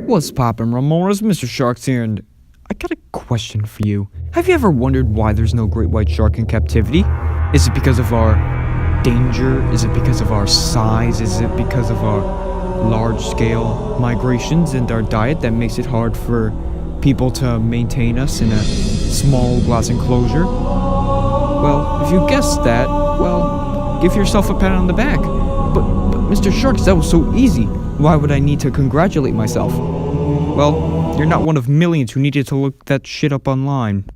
What's poppin', Ramoras? Mr. Sharx here, and I got a question for you. Have you ever wondered why there's no great white shark in captivity? Is it because of our danger? Is it because of our size? Is it because of our large-scale migrations and our diet that makes it hard for people to maintain us in a small glass enclosure? Well, if you guessed that, well, give yourself a pat on the back. But Mr. Sharx, that was so easy. Why would I need to congratulate myself? Well, you're not one of millions who needed to look that shit up online.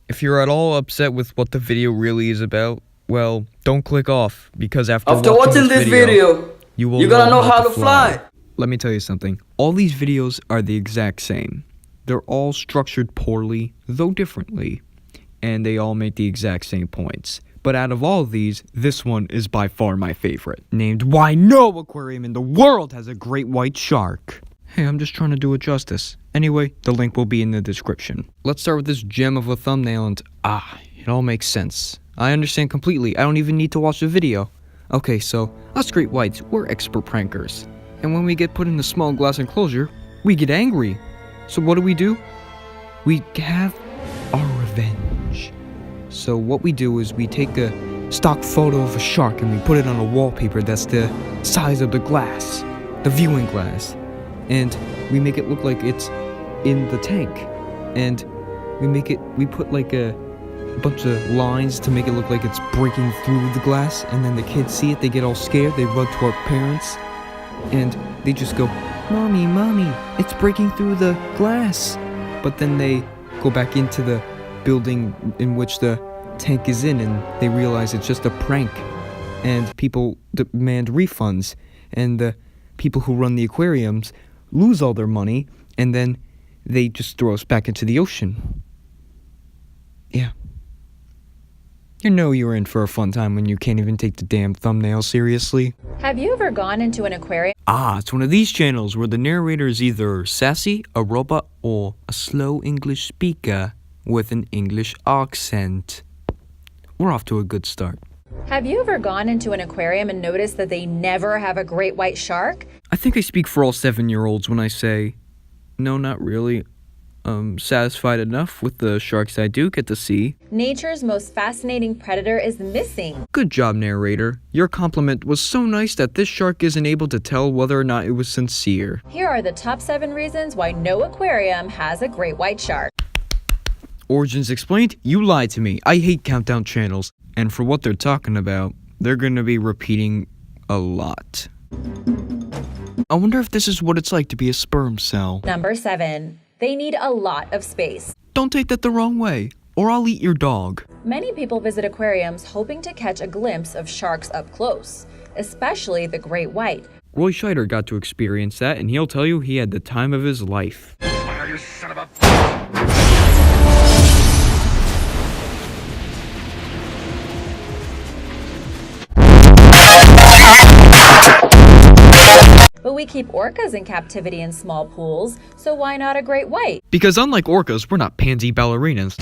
If you're at all upset with what the video really is about, well, don't click off, because after watching this video, you're gonna know how to fly. Let me tell you something. All these videos are the exact same. They're all structured poorly, though differently, and they all make the exact same points. But out of all of these, this one is by far my favorite, named Why No Aquarium in the World Has a Great White Shark. Hey, I'm just trying to do it justice. Anyway, the link will be in the description. Let's start with this gem of a thumbnail and it all makes sense. I understand completely. I don't even need to watch the video. Okay, so us great whites, we're expert prankers. And when we get put in a small glass enclosure, we get angry. So what do? We have our revenge. So what we do is we take a stock photo of a shark and we put it on a wallpaper that's the size of the glass, the viewing glass. And we make it look like it's in the tank. And we put like a bunch of lines to make it look like it's breaking through the glass. And then the kids see it, they get all scared, they run to our parents. And they just go, Mommy, Mommy, it's breaking through the glass. But then they go back into the building in which the tank is in, and they realize it's just a prank, and people demand refunds, and the people who run the aquariums lose all their money, and then they just throw us back into the ocean. Yeah. You know you're in for a fun time when you can't even take the damn thumbnail seriously. Have you ever gone into an aquarium? It's one of these channels where the narrator is either sassy, a robot, or a slow English speaker with an English accent. We're off to a good start. Have you ever gone into an aquarium and noticed that they never have a great white shark? I think I speak for all 7-year-olds when I say, no, not really. Satisfied enough with the sharks I do get to see. Nature's most fascinating predator is missing. Good job, narrator. Your compliment was so nice that this shark isn't able to tell whether or not it was sincere. Here are the top 7 reasons why no aquarium has a great white shark. Origins explained? You lied to me. I hate countdown channels. And for what they're talking about, they're gonna be repeating a lot. I wonder if this is what it's like to be a sperm cell. Number 7. They need a lot of space. Don't take that the wrong way, or I'll eat your dog. Many people visit aquariums hoping to catch a glimpse of sharks up close, especially the great white. Roy Scheider got to experience that, and he'll tell you he had the time of his life. Fire, you son of a... But we keep orcas in captivity in small pools, so why not a great white? Because unlike orcas, we're not pansy ballerinas.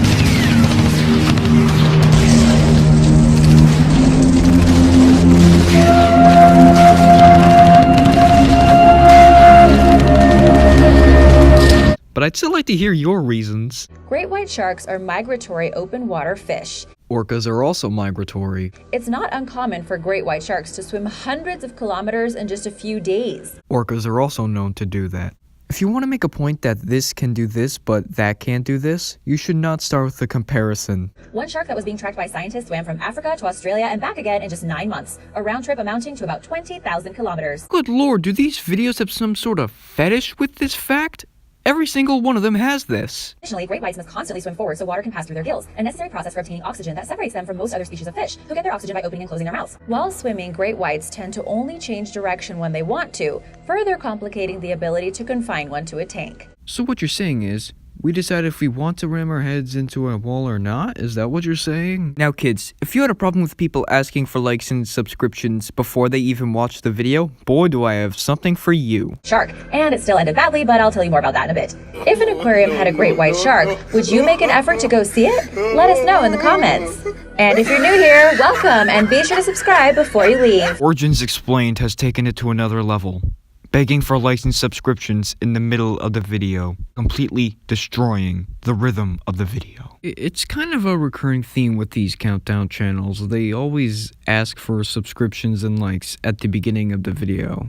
But I'd still like to hear your reasons. Great white sharks are migratory open water fish. Orcas are also migratory. It's not uncommon for great white sharks to swim hundreds of kilometers in just a few days. Orcas are also known to do that. If you want to make a point that this can do this, but that can't do this, you should not start with the comparison. One shark that was being tracked by scientists swam from Africa to Australia and back again in just 9 months, a round trip amounting to about 20,000 kilometers. Good lord, do these videos have some sort of fetish with this fact? Every single one of them has this. Additionally, great whites must constantly swim forward so water can pass through their gills, a necessary process for obtaining oxygen that separates them from most other species of fish, who get their oxygen by opening and closing their mouths. While swimming, great whites tend to only change direction when they want to, further complicating the ability to confine one to a tank. So what you're saying is, We decide if we want to ram our heads into a wall or not? Is that what you're saying? Now kids, if you had a problem with people asking for likes and subscriptions before they even watch the video, boy do I have something for you. Shark, and it still ended badly, but I'll tell you more about that in a bit. If an aquarium had a great white shark, would you make an effort to go see it? Let us know in the comments. And if you're new here, welcome, and be sure to subscribe before you leave. Origins Explained has taken it to another level, begging for likes and subscriptions in the middle of the video, completely destroying the rhythm of the video. It's kind of a recurring theme with these countdown channels. They always ask for subscriptions and likes at the beginning of the video.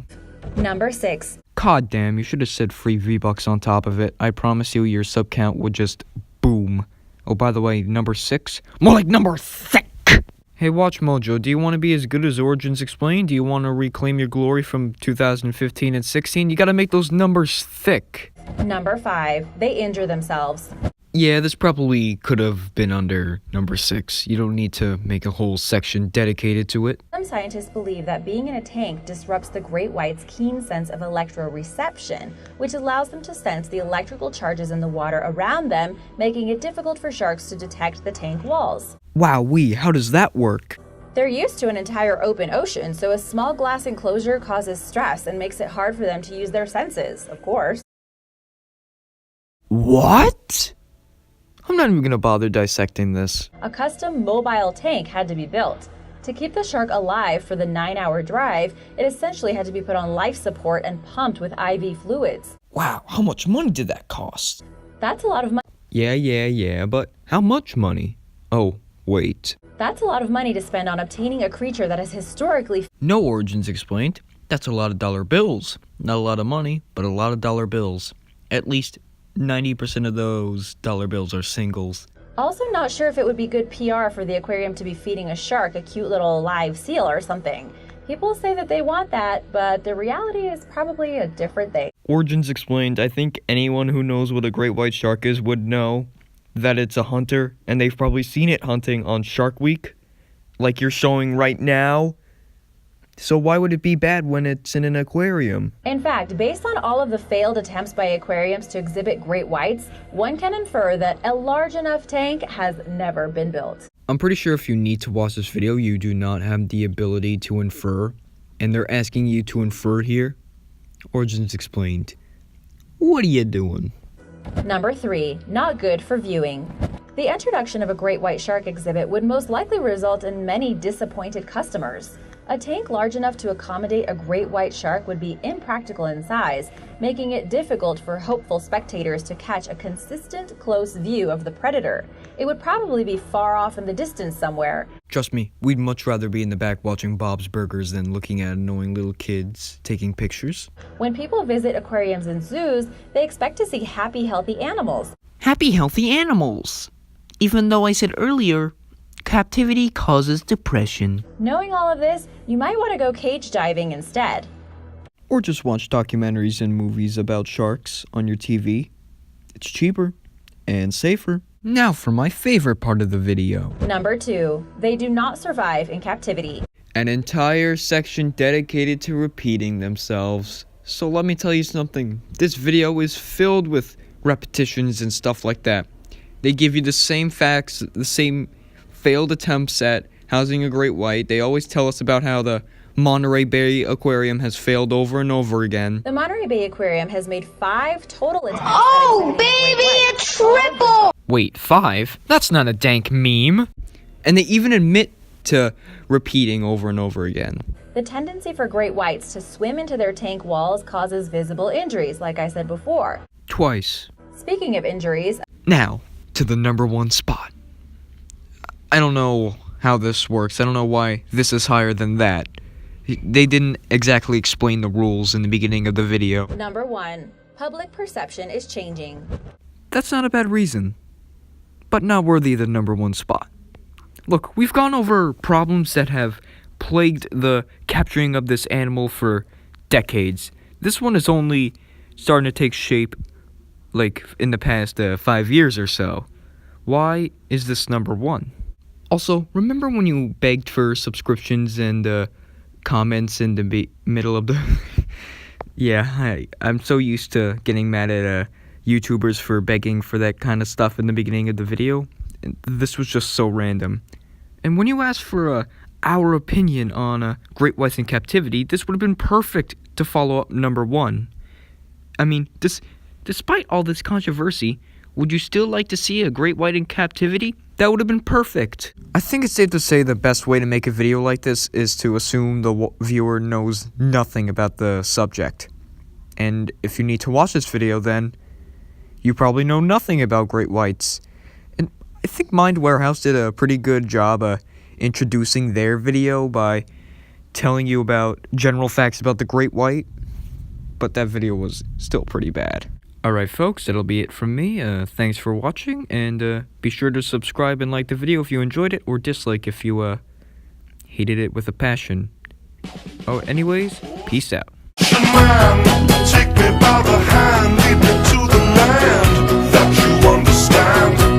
Number 6. God damn, you should have said free V-Bucks on top of it. I promise you your sub count would just boom. Oh, by the way, number 6? More like number thick! Hey, Watch Mojo, do you want to be as good as Origins Explained? Do you want to reclaim your glory from 2015 and 16? You gotta make those numbers thick. Number 5. They injure themselves. Yeah, this probably could have been under number 6. You don't need to make a whole section dedicated to it. Some scientists believe that being in a tank disrupts the great white's keen sense of electroreception, which allows them to sense the electrical charges in the water around them, making it difficult for sharks to detect the tank walls. Wowee, how does that work? They're used to an entire open ocean, so a small glass enclosure causes stress and makes it hard for them to use their senses, of course. What? I'm not even gonna bother dissecting this. A custom mobile tank had to be built. To keep the shark alive for the 9-hour drive, it essentially had to be put on life support and pumped with IV fluids. Wow, how much money did that cost? That's a lot of money. Yeah, but how much money? Oh, wait. That's a lot of money to spend on obtaining a creature that is historically... No Origins Explained. That's a lot of dollar bills. Not a lot of money, but a lot of dollar bills. At least 90% of those dollar bills are singles. Also not sure if it would be good PR for the aquarium to be feeding a shark a cute little live seal or something. People say that they want that, but the reality is probably a different thing. Origins Explained. I think anyone who knows what a great white shark is would know that it's a hunter, and they've probably seen it hunting on Shark Week, like you're showing right now. So why would it be bad when it's in an aquarium? In fact, based on all of the failed attempts by aquariums to exhibit great whites, one can infer that a large enough tank has never been built. I'm pretty sure if you need to watch this video, you do not have the ability to infer, and they're asking you to infer here. Origins Explained. What are you doing? Number 3, not good for viewing. The introduction of a great white shark exhibit would most likely result in many disappointed customers. A tank large enough to accommodate a great white shark would be impractical in size, making it difficult for hopeful spectators to catch a consistent, close view of the predator. It would probably be far off in the distance somewhere. Trust me, we'd much rather be in the back watching Bob's Burgers than looking at annoying little kids taking pictures. When people visit aquariums and zoos, they expect to see happy, healthy animals. Happy, healthy animals. Even though I said earlier, captivity causes depression. Knowing all of this, you might want to go cage diving instead. Or just watch documentaries and movies about sharks on your TV. It's cheaper and safer. Now for my favorite part of the video. Number 2, they do not survive in captivity. An entire section dedicated to repeating themselves. So let me tell you something. This video is filled with repetitions and stuff like that. They give you the same facts, the same failed attempts at housing a great white. They always tell us about how the Monterey Bay Aquarium has failed over and over again. The Monterey Bay Aquarium has made 5 total attempts. Oh, baby, a triple! Wait, 5? That's not a dank meme. And they even admit to repeating over and over again. The tendency for great whites to swim into their tank walls causes visible injuries, like I said before. Twice. Speaking of injuries, Now, to the number 1 spot. I don't know how this works. I don't know why this is higher than that. They didn't exactly explain the rules in the beginning of the video. number 1, public perception is changing. That's not a bad reason, but not worthy of the number 1 spot. Look, we've gone over problems that have plagued the capturing of this animal for decades. This one is only starting to take shape, like, in the past 5 years or so. Why is this number 1? Also, remember when you begged for subscriptions and comments in the middle of the... Yeah, I'm so used to getting mad at YouTubers for begging for that kind of stuff in the beginning of the video. And this was just so random. And when you asked for our opinion on great whites in captivity, this would have been perfect to follow up number 1. I mean, despite all this controversy, would you still like to see a great white in captivity? That would have been perfect. I think it's safe to say the best way to make a video like this is to assume the viewer knows nothing about the subject. And if you need to watch this video, then you probably know nothing about great whites. And I think Mind Warehouse did a pretty good job introducing their video by telling you about general facts about the great white, but that video was still pretty bad. Alright folks, that'll be it from me. Thanks for watching, and be sure to subscribe and like the video if you enjoyed it, or dislike if you hated it with a passion. Oh, anyways, peace out. Man, take me by the hand, lead me to the land that you understand.